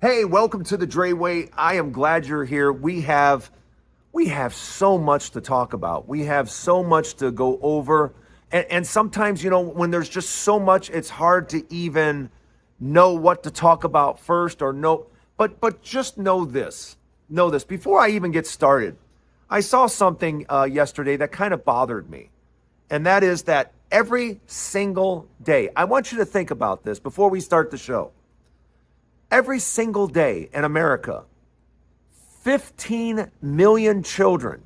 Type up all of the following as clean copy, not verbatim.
Hey, welcome to the Dray Way. I am glad you're here. We have so much to talk about. We have so much to go over. And sometimes, when there's just so much, it's hard to even know what to talk about first or know. But just know this. Know this. Before I even get started, I saw something yesterday that kind of bothered me. And that is that every single day, I want you to think about this before we start the show. Every single day in America, 15 million children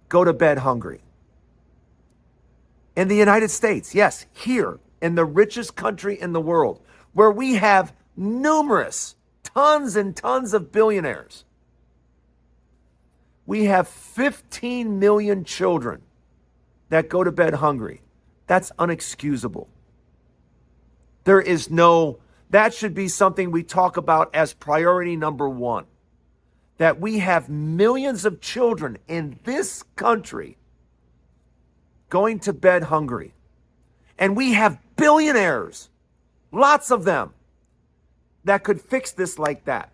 go to bed hungry. In the United States, yes, here in the richest country in the world, where we have tons and tons of billionaires, we have 15 million children that go to bed hungry. That's unexcusable. That should be something we talk about as priority number one. That we have millions of children in this country going to bed hungry. And we have billionaires, lots of them, that could fix this like that.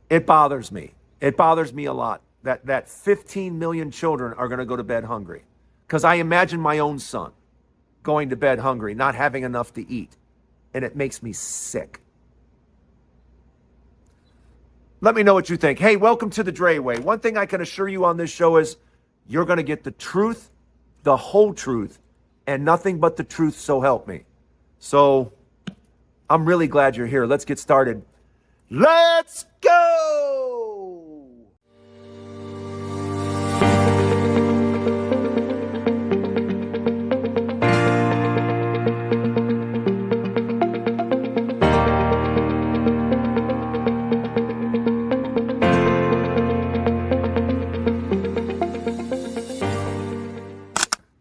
It bothers me. It bothers me a lot that 15 million children are going to go to bed hungry. Because I imagine my own son going to bed hungry, not having enough to eat. And it makes me sick. Let me know what you think. Hey, welcome to the Dray Way. One thing I can assure you on this show is you're going to get the truth, the whole truth, and nothing but the truth, so help me. So I'm really glad you're here. Let's get started. Let's go!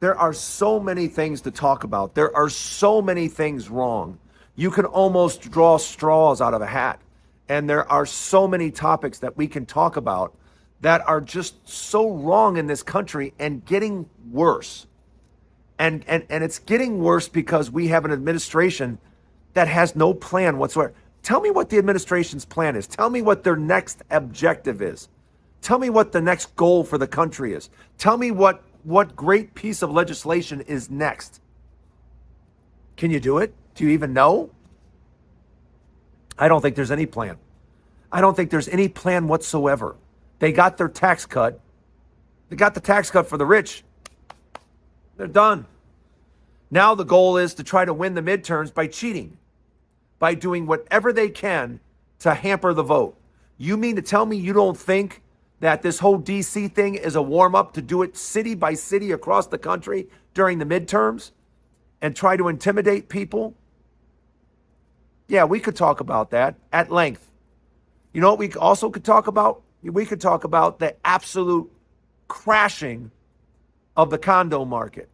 There are so many things to talk about. There are so many things wrong. You can almost draw straws out of a hat. And there are so many topics that we can talk about that are just so wrong in this country and getting worse. And it's getting worse because we have an administration that has no plan whatsoever. Tell me what the administration's plan is. Tell me what their next objective is. Tell me what the next goal for the country is. Tell me what great piece of legislation is next. Can you do it? Do you even know? I don't think there's any plan. I don't think there's any plan whatsoever. They got their tax cut. They got the tax cut for the rich. They're done. Now the goal is to try to win the midterms by cheating, by doing whatever they can to hamper the vote. You mean to tell me you don't think that this whole DC thing is a warm-up to do it city by city across the country during the midterms and try to intimidate people? Yeah, we could talk about that at length. You know what we also could talk about? We could talk about the absolute crashing of the condo market.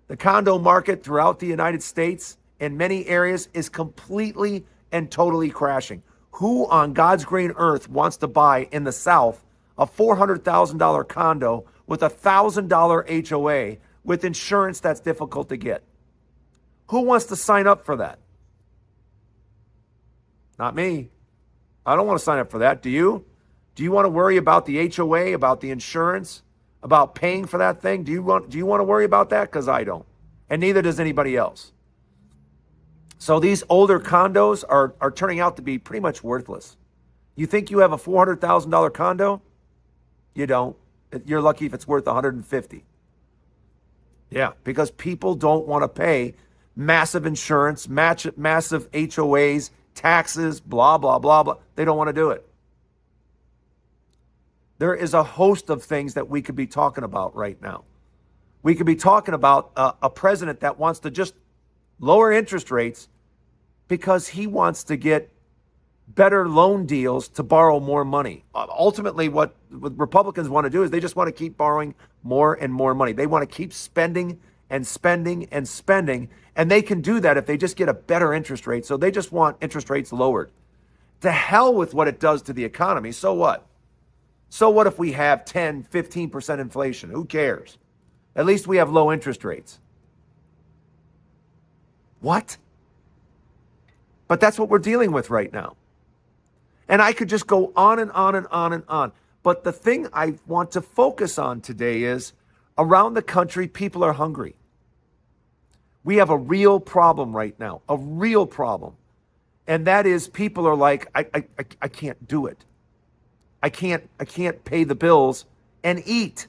The condo market throughout the United States in many areas is completely and totally crashing. Who on God's green earth wants to buy in the South a $400,000 condo with a $1,000 HOA with insurance that's difficult to get? Who wants to sign up for that? Not me. I don't want to sign up for that. Do you? Do you want to worry about the HOA, about the insurance, about paying for that thing? Do you want to worry about that? Because I don't. And neither does anybody else. So these older condos are turning out to be pretty much worthless. You think you have a $400,000 condo? You don't. You're lucky if it's worth $150,000. Yeah, because people don't want to pay massive insurance, massive HOAs, taxes, blah, blah, blah, blah. They don't want to do it. There is a host of things that we could be talking about right now. We could be talking about a president that wants to just lower interest rates because he wants to get better loan deals to borrow more money. Ultimately, what Republicans want to do is they just want to keep borrowing more and more money. They want to keep spending and spending and spending, and they can do that if they just get a better interest rate. So they just want interest rates lowered. To hell with what it does to the economy. So what? So what if we have 10, 15% inflation? Who cares? At least we have low interest rates. What? But that's what we're dealing with right now. And I could just go on and on and on and on. But the thing I want to focus on today is around the country, people are hungry. We have a real problem right now, a real problem. And that is people are like, I can't do it. I can't pay the bills and eat.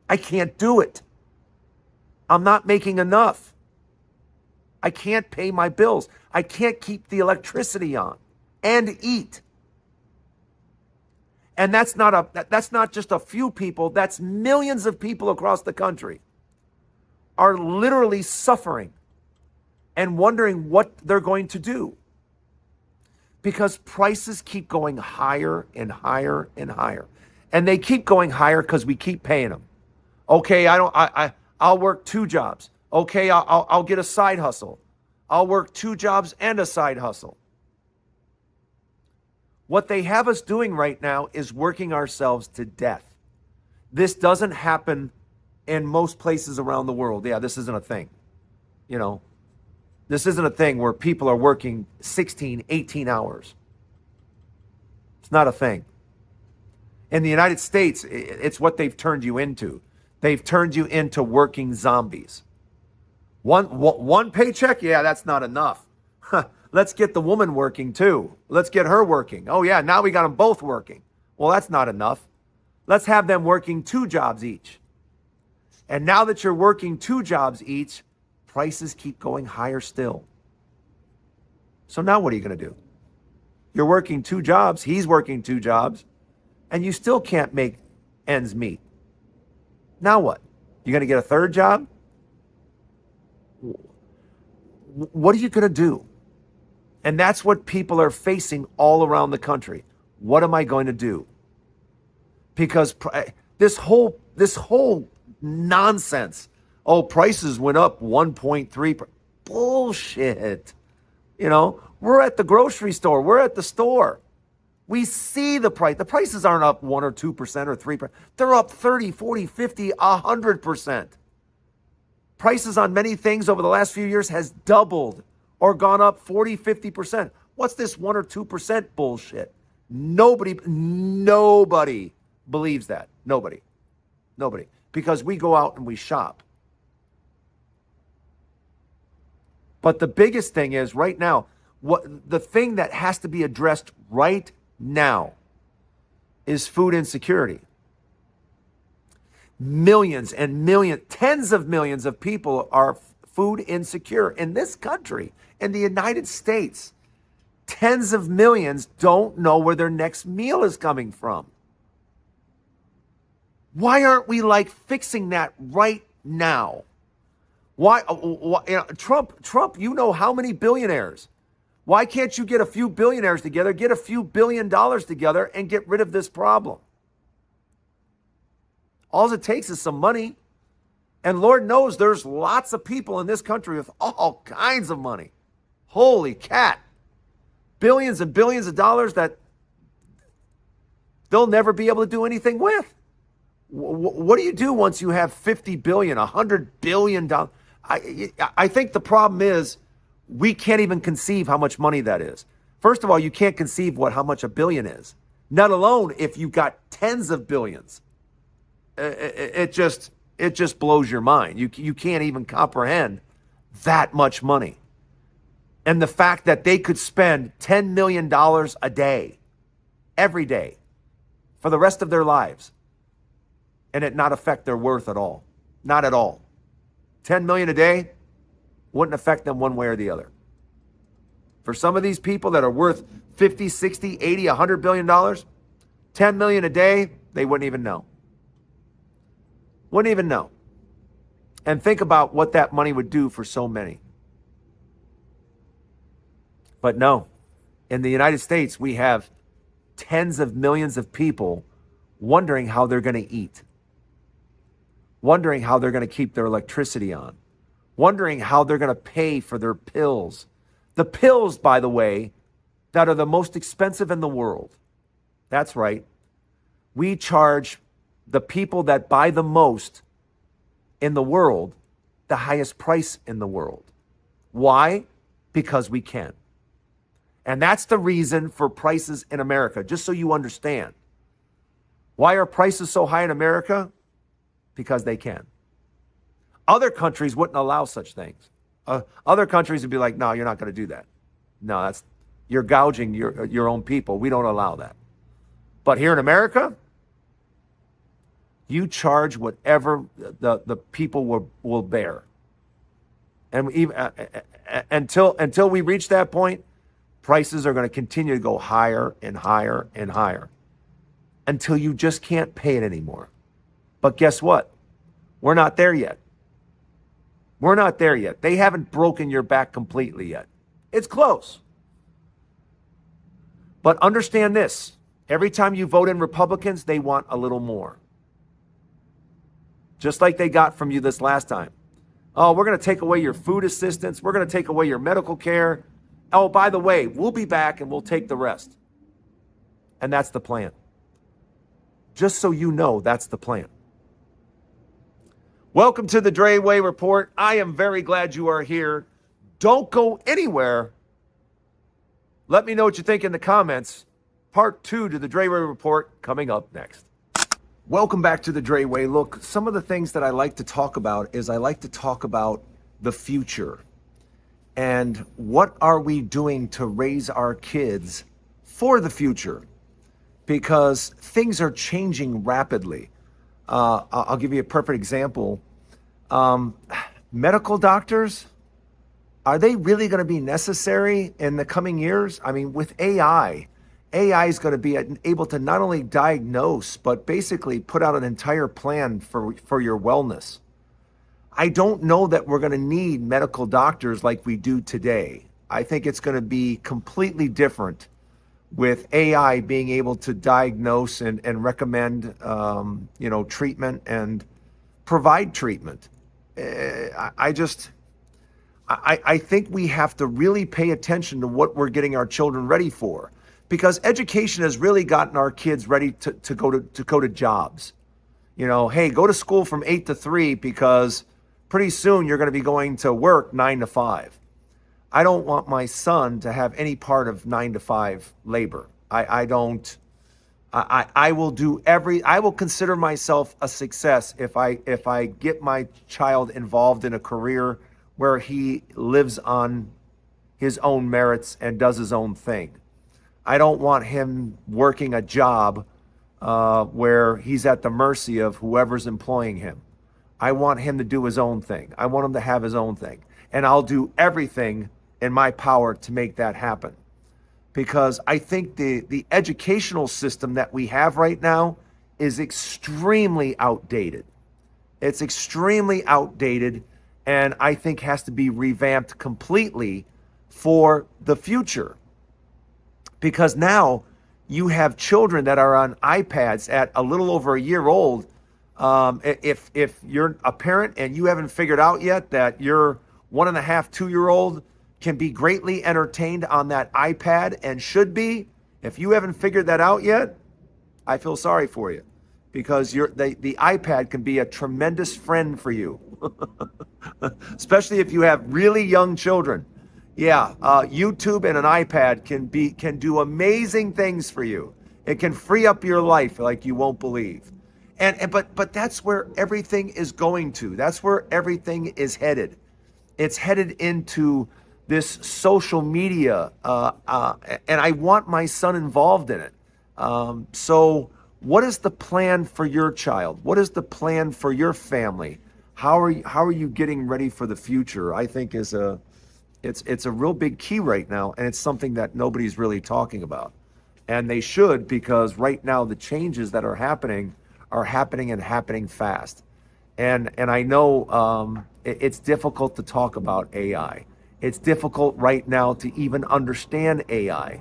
I can't do it. I'm not making enough. I can't pay my bills. I can't keep the electricity on and eat. And that's not just a few people, that's millions of people across the country are literally suffering and wondering what they're going to do. Because prices keep going higher and higher and higher. And they keep going higher because we keep paying them. Okay, I'll work 2 jobs. Okay, I'll get a side hustle. I'll work 2 jobs and a side hustle. What they have us doing right now is working ourselves to death. This doesn't happen in most places around the world. Yeah, this isn't a thing. You know, this isn't a thing where people are working 16, 18 hours. It's not a thing. In the United States, it's what they've turned you into. They've turned you into working zombies. One paycheck? Yeah, that's not enough. Let's get the woman working too. Let's get her working. Oh yeah, now we got them both working. Well, that's not enough. Let's have them working 2 jobs each. And now that you're working 2 jobs each, prices keep going higher still. So now what are you going to do? You're working 2 jobs, he's working 2 jobs, and you still can't make ends meet. Now what? You're going to get a 3rd job? What are you going to do? And that's what people are facing all around the country. What am I going to do? Because this whole nonsense, oh, prices went up 1.3%. Bullshit. You know, we're at the grocery store. We're at the store. We see the price. The prices aren't up 1 or 2% or 3%. They're up 30, 40, 50, 100%. Prices on many things over the last few years has doubled or gone up 40, 50%. What's this 1 or 2% bullshit? Nobody believes that. Nobody. Because we go out and we shop. But the biggest thing is right now, the thing that has to be addressed right now is food insecurity. Millions and millions, tens of millions of people are food insecure in this country, in the United States. Tens of millions don't know where their next meal is coming from. Why aren't we fixing that right now? Why Trump, you know how many billionaires? Why can't you get a few billionaires together, get a few $1 billion together and get rid of this problem? All it takes is some money. And Lord knows there's lots of people in this country with all kinds of money. Holy cat. Billions and billions of dollars that they'll never be able to do anything with. What do you do once you have 50 billion, $100 billion? I think the problem is we can't even conceive how much money that is. First of all, you can't conceive how much a billion is, not alone if you've got tens of billions. It just blows your mind. You can't even comprehend that much money. And the fact that they could spend $10 million a day, every day, for the rest of their lives, and it not affect their worth at all. Not at all. 10 million a day wouldn't affect them one way or the other. For some of these people that are worth 50, 60, 80, $100 billion, 10 million a day, they wouldn't even know. Wouldn't even know. And think about what that money would do for so many. But no, in the United States, we have tens of millions of people wondering how they're going to eat, wondering how they're going to keep their electricity on, wondering how they're going to pay for their pills. The pills, by the way, that are the most expensive in the world. That's right. We charge the people that buy the most in the world the highest price in the world. Why? because we can. And that's the reason for prices in America, just so you understand. Why are prices so high in America? Because they can. Other countries wouldn't allow such things. Other countries would be like, no, you're not going to do that. No, you're gouging your own people. We don't allow that. But here in America, you charge whatever the people will bear. And even, until we reach that point, prices are going to continue to go higher and higher and higher until you just can't pay it anymore. But guess what? We're not there yet. We're not there yet. They haven't broken your back completely yet. It's close. But understand this. Every time you vote in Republicans, they want a little more. Just like they got from you this last time. Oh, we're going to take away your food assistance. We're going to take away your medical care. Oh, by the way, we'll be back and we'll take the rest. And that's the plan. Just so you know, that's the plan. Welcome to the Dray Way Report. I am very glad you are here. Don't go anywhere. Let me know what you think in the comments. Part 2 to the Dray Way Report coming up next. Welcome back to the Dray Way. Look, some of the things that I like to talk about is I like to talk about the future. And what are we doing to raise our kids for the future? Because things are changing rapidly. I'll give you a perfect example. Medical doctors, are they really going to be necessary in the coming years? I mean, with AI is going to be able to not only diagnose, but basically put out an entire plan for your wellness. I don't know that we're going to need medical doctors like we do today. I think it's going to be completely different with AI being able to diagnose and recommend, treatment and provide treatment. I think we have to really pay attention to what we're getting our children ready for, because education has really gotten our kids ready to go to jobs. Hey, go to school from 8 to 3 because pretty soon you're going to be going to work 9 to 5. I don't want my son to have any part of 9 to 5 labor. I will consider myself a success if I get my child involved in a career where he lives on his own merits and does his own thing. I don't want him working a job where he's at the mercy of whoever's employing him. I want him to do his own thing. I want him to have his own thing. And I'll do everything in my power to make that happen. Because I think the educational system that we have right now is extremely outdated. It's extremely outdated, and I think has to be revamped completely for the future. Because now you have children that are on iPads at a little over a year old. If you're a parent and you haven't figured out yet that your 1.5, 2-year-old can be greatly entertained on that iPad and should be, if you haven't figured that out yet, I feel sorry for you, because the iPad can be a tremendous friend for you, especially if you have really young children. Yeah, YouTube and an iPad can do amazing things for you. It can free up your life like you won't believe. But that's where everything is going to. That's where everything is headed. It's headed into this social media, and I want my son involved in it. So what is the plan for your child? What is the plan for your family? How are you getting ready for the future? I think it's a real big key right now, and it's something that nobody's really talking about. And they should, because right now the changes that are happening and happening fast. And I know it's difficult to talk about AI. It's difficult right now to even understand AI,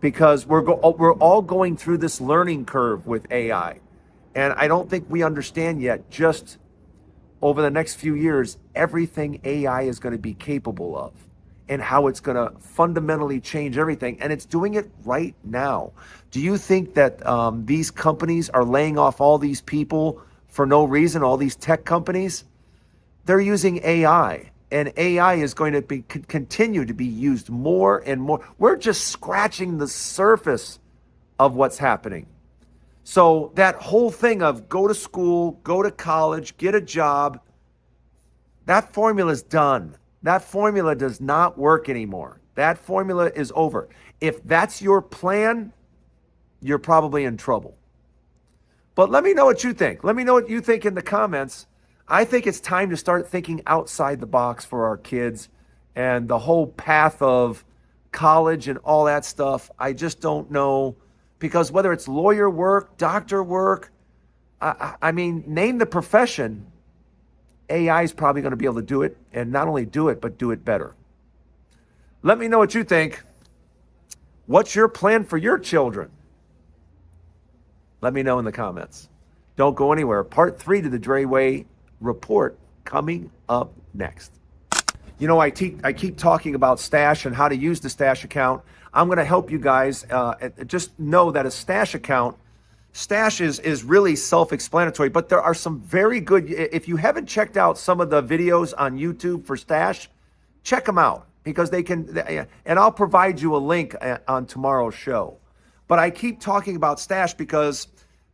because we're all going through this learning curve with AI. And I don't think we understand yet, just over the next few years, everything AI is going to be capable of and how it's going to fundamentally change everything. And it's doing it right now. Do you think that these companies are laying off all these people for no reason, all these tech companies? They're using AI. and AI is going to continue to be used more and more. We're just scratching the surface of what's happening. So that whole thing of go to school, go to college, get a job, that formula is done. That formula does not work anymore. That formula is over. If that's your plan, you're probably in trouble. But let me know what you think. Let me know what you think in the comments. I think it's time to start thinking outside the box for our kids and the whole path of college and all that stuff. I just don't know, because whether it's lawyer work, doctor work, I mean, name the profession, AI is probably going to be able to do it, and not only do it, but do it better. Let me know what you think. What's your plan for your children? Let me know in the comments. Don't go anywhere. Part 3 to the Dray Way Report coming up next. You know, I keep talking about Stash and how to use the Stash account. I'm going to help you guys. Just know that a Stash account, Stash is really self-explanatory, but there are some very good, if you haven't checked out some of the videos on YouTube for Stash, check them out, because they can, and I'll provide you a link on tomorrow's show. But I keep talking about Stash because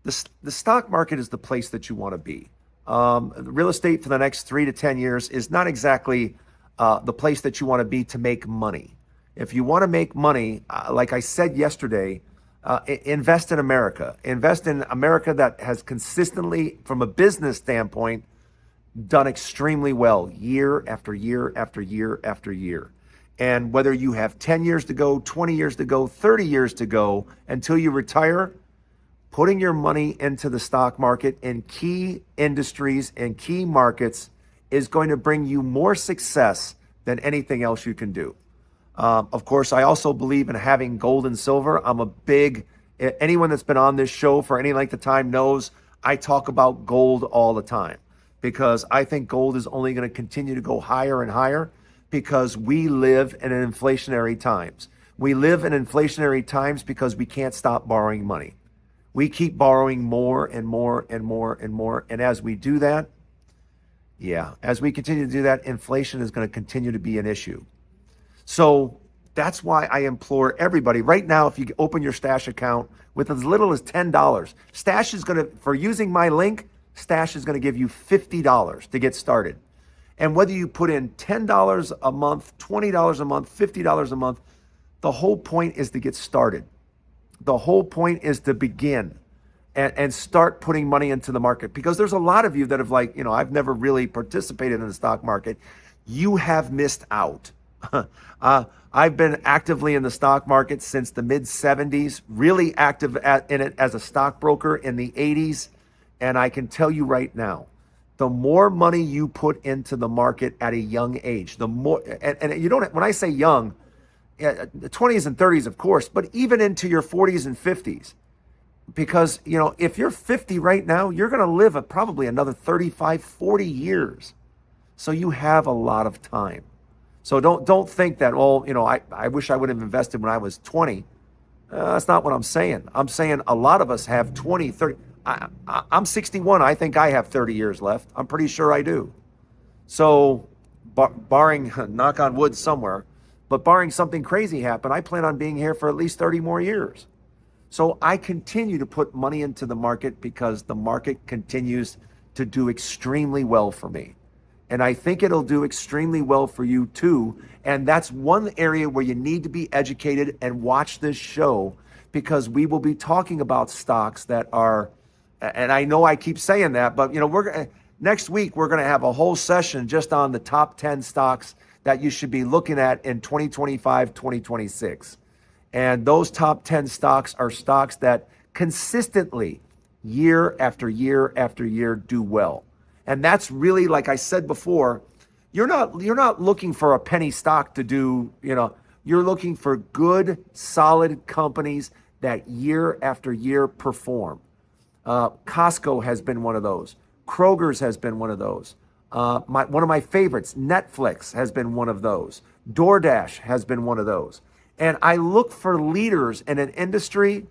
the stock market is the place that you want to be. Real estate for the next 3 to 10 years is not exactly the place that you want to be to make money. If you want to make money, like I said yesterday, invest in America. Invest in America that has consistently, from a business standpoint, done extremely well year after year after year after year. And whether you have 10 years to go, 20 years to go, 30 years to go until you retire, putting your money into the stock market in key industries and key markets is going to bring you more success than anything else you can do. Of course, I also believe in having gold and silver. I'm a big, anyone that's been on this show for any length of time knows I talk about gold all the time, because I think gold is only going to continue to go higher and higher, because we live in inflationary times. We live in inflationary times because we can't stop borrowing money. We keep borrowing more and more and more and more. And as we do that, as we continue to do that, inflation is going to continue to be an issue. So that's why I implore everybody right now, if you open your Stash account with as little as $10, Stash is going to, for using my link, Stash is going to give you $50 to get started. And whether you put in $10 a month, $20 a month, $50 a month, the whole point is to get started. The whole point is to begin and start putting money into the market, because there's a lot of you that have, like, you know, I've never really participated in the stock market. You have missed out. I've been actively in the stock market since the mid 70s, really active in it as a stockbroker in the 80s. And I can tell you right now, the more money you put into the market at a young age, the more, and you don't, when I say young, the 20s and 30s, of course, but even into your 40s and 50s, because, you know, if you're 50 right now, you're going to live probably another 35, 40 years. So you have a lot of time. So don't think that, well, you know, I wish I would have invested when I was 20. That's not what I'm saying. I'm saying a lot of us have 20, 30. I'm 61. I think I have 30 years left. I'm pretty sure I do. So barring, knock on wood somewhere, but barring something crazy happen, I plan on being here for at least 30 more years. So I continue to put money into the market because the market continues to do extremely well for me. And I think it'll do extremely well for you too. And that's one area where you need to be educated and watch this show, because we will be talking about stocks that are, and I know I keep saying that, but, you know, next week we're going to have a whole session just on the top 10 stocks that you should be looking at in 2025, 2026. And those top 10 stocks are stocks that consistently, year after year after year, do well. And that's really, like I said before, you're not looking for a penny stock to do, you know, you're looking for good, solid companies that year after year perform. Costco has been one of those. Kroger's has been one of those. One of my favorites, Netflix, has been one of those. DoorDash has been one of those. And I look for leaders in an industry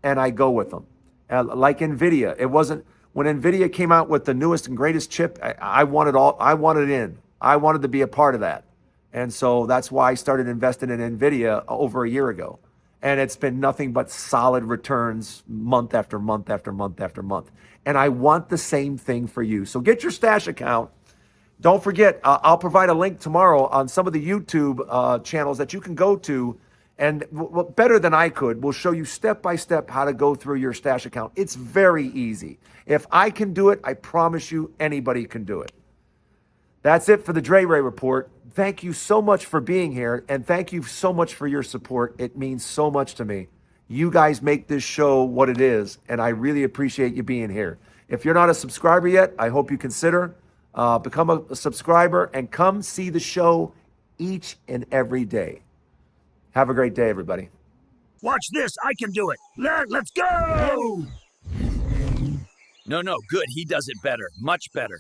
and I go with them. Like NVIDIA. It wasn't, when NVIDIA came out with the newest and greatest chip, I wanted in. I wanted to be a part of that. And so that's why I started investing in NVIDIA over a year ago. And it's been nothing but solid returns month after month after month after month. And I want the same thing for you. So get your stash account. Don't forget, I'll provide a link tomorrow on some of the YouTube channels that you can go to. And better than I could, we'll show you step by step how to go through your stash account. It's very easy. If I can do it, I promise you anybody can do it. That's it for the Dray Way Report. Thank you so much for being here, and thank you so much for your support. It means so much to me. You guys make this show what it is, and I really appreciate you being here. If you're not a subscriber yet, I hope you consider become a subscriber and come see the show each and every day. Have a great day, everybody. Watch this. I can do it. Let's go! No, good. He does it better. Much better.